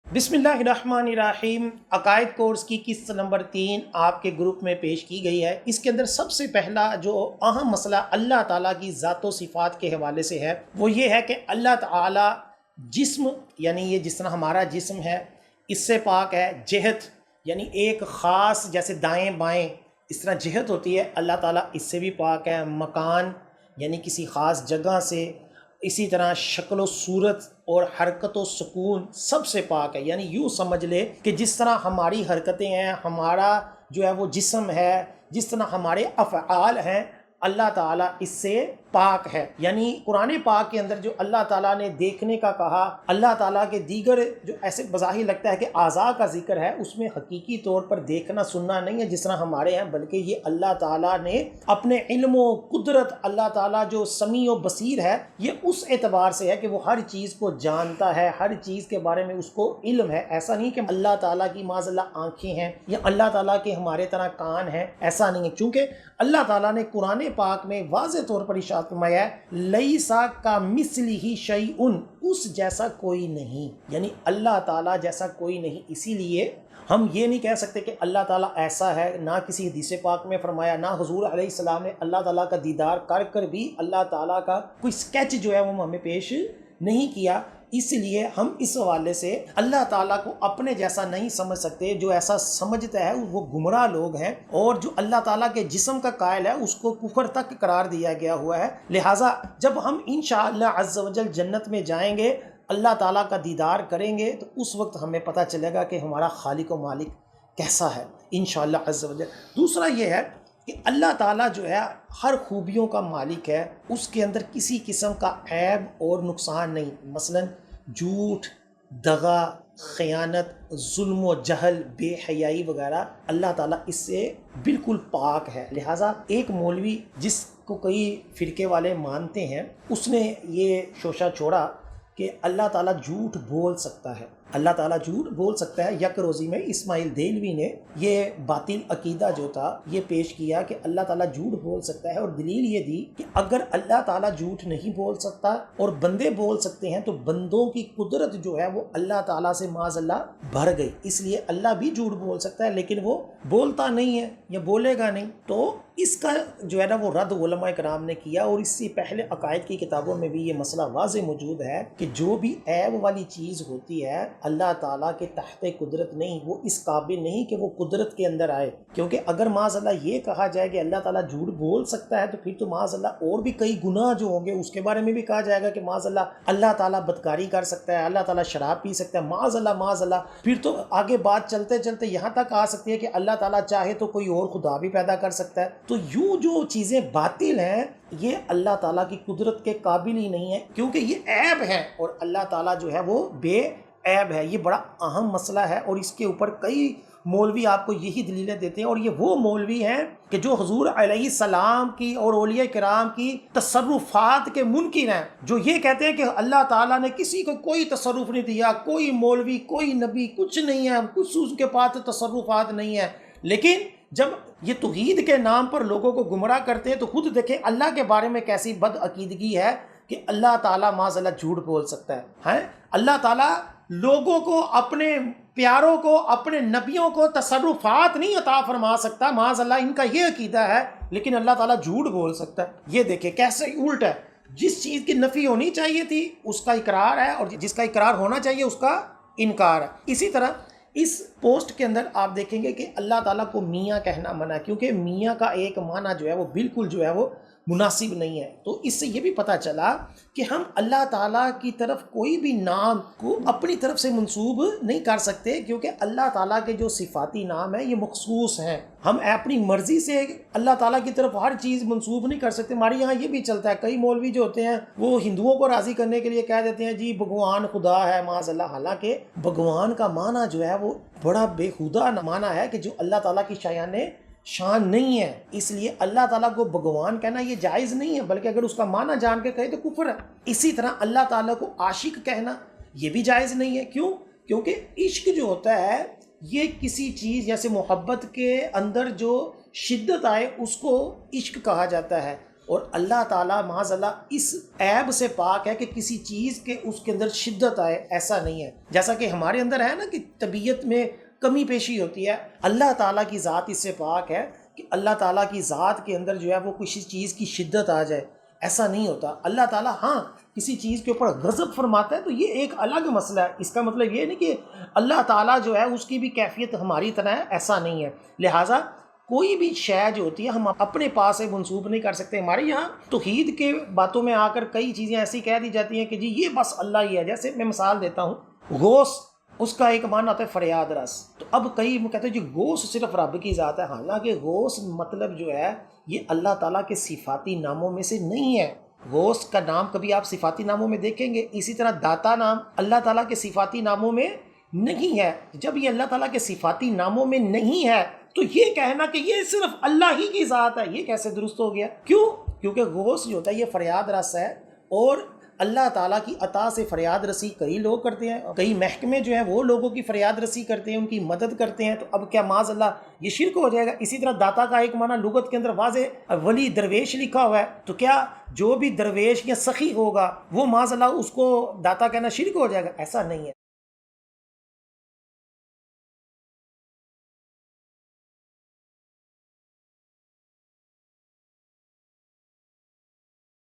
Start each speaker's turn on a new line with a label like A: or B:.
A: बिस्मिल्लाहिर्रहमानिर्रहीम। अकायद कोर्स की किस्त नंबर 3 आपके ग्रुप में पेश की गई है। इसके अंदर सबसे पहला जो अहम मसला अल्लाह ताला की ज़ात व सिफ़ात के हवाले से है वो ये है कि अल्लाह ताला जिस्म यानी ये जिस तरह हमारा जिस्म है इससे पाक है। जहत यानी एक ख़ास जैसे दाएं बाएं इस तरह जहत होती है, अल्लाह ताला इससे भी पाक है। मकान यानी किसी ख़ास जगह से, इसी तरह शक्ल व सूरत और हरकत व सुकून सबसे पाक है। यानी यूँ समझ ले कि जिस तरह हमारी हरकतें हैं, हमारा जो है वो जिस्म है, जिस तरह हमारे अफ़आल हैं, अल्लाह ताला इससे पाक है। यानी कुरान पाक के अंदर जो अल्लाह ताला ने देखने का कहा, अल्लाह ताला के दीगर जो ऐसे बज़ाहिर लगता है कि आज़ा का जिक्र है, उसमें हकीकी तौर पर देखना सुनना नहीं है जिस तरह हमारे हैं, बल्कि ये अल्लाह ताला ने अपने इल्म व कुदरत, अल्लाह ताला जो समी व बसीर है, ये उस एतबार से है कि वो हर चीज़ को जानता है, हर चीज़ के बारे में उसको इल्म है। ऐसा नहीं कि अल्लाह ताला की माज़अल्लाह आँखें हैं या अल्लाह ताला के हमारे तरह कान हैं, ऐसा नहीं है। चूँकि अल्लाह ताला ने कुरान पाक में वाज़ेह तौर पर इरशाद फरमाया लैसा का मिस्लिही शैउन, उस जैसा कोई नहीं, यानी अल्लाह ताला जैसा कोई नहीं। इसीलिए हम ये नहीं कह सकते कि अल्लाह ताला ऐसा है। ना किसी हदीस पाक में फरमाया, ना हुजूर अलैहिस्सलाम ने अल्लाह ताला का दीदार कर कर भी अल्लाह ताला का कोई स्केच जो है वो हमें पेश नहीं किया। इसलिए हम इस हवाले से अल्लाह ताला को अपने जैसा नहीं समझ सकते। जो ऐसा समझता है वो गुमराह लोग हैं, और जो अल्लाह ताला के जिस्म का कायल है उसको कुफर तक करार दिया गया हुआ है। लिहाजा जब हम इंशाअल्लाह अज़्ज़ व जल जन्नत में जाएंगे, अल्लाह ताला का दीदार करेंगे, तो उस वक्त हमें पता चलेगा कि हमारा खालिक व मालिक कैसा है इंशाअल्लाह अज़्ज़ व जल। दूसरा ये है कि अल्लाह ताला जो है हर खूबियों का मालिक है, उसके अंदर किसी किस्म का ऐब और नुकसान नहीं। मसलन झूठ, दगा, ख़यानत, जुल्म व जहल, बेहयाई वगैरह, अल्लाह ताला इससे बिल्कुल पाक है। लिहाजा एक मौलवी जिसको कई फ़िरके वाले मानते हैं, उसने ये शोशा छोड़ा कि अल्लाह ताला झूठ बोल सकता है, अल्लाह ताला झूठ बोल सकता है। यक रोज़ी में इस्माइल देलवी ने ये बातिल अकीदा जो था ये पेश किया कि अल्लाह ताला झूठ बोल सकता है, और दलील ये दी कि अगर अल्लाह ताला झूठ नहीं बोल सकता और बंदे बोल सकते हैं तो बंदों की कुदरत जो है वो अल्लाह ताला से माज़अल्लाह भर गई। इसलिए अल्लाह भी झूठ बोल सकता है लेकिन वो बोलता नहीं है या बोलेगा नहीं। तो इसका जो है ना वो रद्द उलमा कराम ने किया, और इससे पहले अकायद की किताबों में भी ये मसला वाज़े मौजूद है कि जो भी ऐब वाली चीज़ होती है अल्लाह ताला के तहत कुदरत नहीं, वो इस काबिल नहीं कि वो कुदरत के अंदर आए। क्योंकि अगर माज़अल्लाह ये कहा जाए कि अल्लाह ताला झूठ बोल सकता है तो फिर तो माज़अल्लाह और भी कई गुनाह जो होंगे उसके बारे में भी कहा जाएगा कि माज़अल्लाह अल्लाह ताला बदकारी कर सकता है, अल्लाह ताला शराब पी सकता है, माज़अल्लाह माज़अल्लाह। फिर तो आगे बात चलते चलते यहाँ तक आ सकती है कि अल्लाह ताला चाहे तो कोई और खुदा भी पैदा कर सकता है। तो यूँ जो चीज़ें बातिल हैं ये अल्लाह ताला की कुदरत के काबिल ही नहीं है, क्योंकि ये ऐब है और अल्लाह ताला जो है वो बेऐब है। ये बड़ा अहम मसला है, और इसके ऊपर कई मौलवी आपको यही दलीलें देते हैं। और ये वो मौलवी हैं कि जो हुजूर अलैहिस्सलाम की और औलिया किराम की तसर्रुफात के मुनकिर हैं, जो ये कहते हैं कि अल्लाह ताला ने किसी को कोई तसर्रुफ नहीं दिया, कोई मौलवी, कोई नबी, कुछ नहीं है, कुछ उसके पास तसर्रुफात नहीं है। लेकिन जब ये तौहीद के नाम पर लोगों को गुमराह करते हैं तो खुद देखें अल्लाह के बारे में कैसी बदअकीदगी है कि अल्लाह ताला माज़अल्लाह झूठ बोल सकता है। अल्लाह ताला लोगों को, अपने प्यारों को, अपने नबियों को तसर्रुफात नहीं अता फरमा सकता, माज़अल्लाह इनका ये अकीदा है, लेकिन अल्लाह ताला झूठ बोल सकता है। ये देखें कैसे उल्ट है। जिस चीज़ की नफ़ी होनी चाहिए थी उसका इकरार है, और जिसका इकरार होना चाहिए उसका इनकार है। इसी तरह इस पोस्ट के अंदर आप देखेंगे कि अल्लाह ताला को मियाँ कहना मना है, क्योंकि मियाँ का एक माना जो है वो बिल्कुल जो है वो मुनासिब नहीं है। तो इससे ये भी पता चला कि हम अल्लाह ताला की तरफ कोई भी नाम को अपनी तरफ से मंसूब नहीं कर सकते, क्योंकि अल्लाह ताला के जो सिफाती नाम है ये मखसूस हैं। हम अपनी मर्जी से अल्लाह ताला की तरफ हर चीज़ मंसूब नहीं कर सकते। हमारे यहाँ ये भी चलता है, कई मौलवी जो होते हैं वो हिंदुओं को राज़ी करने के लिए कह देते हैं जी भगवान खुदा है माज़अल्लाह। हालांकि भगवान का माना जो है वो बड़ा बेहुदा माना है कि जो अल्लाह ताला की शान नहीं है। इसलिए अल्लाह ताला को भगवान कहना ये जायज़ नहीं है, बल्कि अगर उसका माना जान के कहे तो कुफर है। इसी तरह अल्लाह ताला को आशिक कहना ये भी जायज़ नहीं है। क्यों? क्योंकि इश्क जो होता है ये किसी चीज़ जैसे मोहब्बत के अंदर जो शिद्दत आए उसको इश्क कहा जाता है, اور اللہ تعالیٰ معاذ اللہ اس عیب سے پاک ہے کہ کسی چیز کے اس کے اندر شدت آئے، ایسا نہیں ہے۔ جیسا کہ ہمارے اندر ہے نا کہ طبیعت میں کمی پیشی ہوتی ہے، اللہ تعالیٰ کی ذات اس سے پاک ہے کہ اللہ تعالیٰ کی ذات کے اندر جو ہے وہ کسی چیز کی شدت آ جائے، ایسا نہیں ہوتا۔ اللہ تعالیٰ ہاں کسی چیز کے اوپر غضب فرماتا ہے تو یہ ایک الگ مسئلہ ہے، اس کا مطلب یہ نہیں کہ اللہ تعالیٰ جو ہے اس کی بھی کیفیت ہماری طرح ہے، ایسا نہیں ہے۔ لہٰذا کوئی بھی شے جو ہوتی ہے ہم اپنے پاس سے منسوب نہیں کر سکتے۔ ہمارے یہاں توحید کے باتوں میں آ کر کئی چیزیں ایسی کہہ دی جاتی ہیں کہ جی یہ بس اللہ ہی ہے۔ جیسے میں مثال دیتا ہوں، غوث، اس کا ایک معنی ہوتا ہے فریاد رس۔ تو اب کئی کہتے ہیں جی غوث صرف رب کی ذات ہے، حالانکہ غوث مطلب جو ہے یہ اللہ تعالیٰ کے صفاتی ناموں میں سے نہیں ہے۔ غوث کا نام کبھی آپ صفاتی ناموں میں دیکھیں گے، اسی طرح داتا نام اللہ تعالیٰ کے صفاتی ناموں میں نہیں ہے۔ جب یہ اللہ تعالیٰ کے صفاتی ناموں میں نہیں ہے تو یہ کہنا کہ یہ صرف اللہ ہی کی ذات ہے، یہ کیسے درست ہو گیا؟ کیوں؟ کیونکہ غوث جو ہوتا ہے یہ فریاد رس ہے، اور اللہ تعالیٰ کی عطا سے فریاد رسی کئی لوگ کرتے ہیں، کئی محکمے جو ہیں وہ لوگوں کی فریاد رسی کرتے ہیں، ان کی مدد کرتے ہیں۔ تو اب کیا معاذ اللہ یہ شرک ہو جائے گا؟ اسی طرح داتا کا ایک معنی لغت کے اندر واضح ولی درویش لکھا ہوا ہے، تو کیا جو بھی درویش یا سخی ہوگا وہ معاذ اللہ اس کو داتا کہنا شرک ہو جائے گا؟ ایسا نہیں ہے۔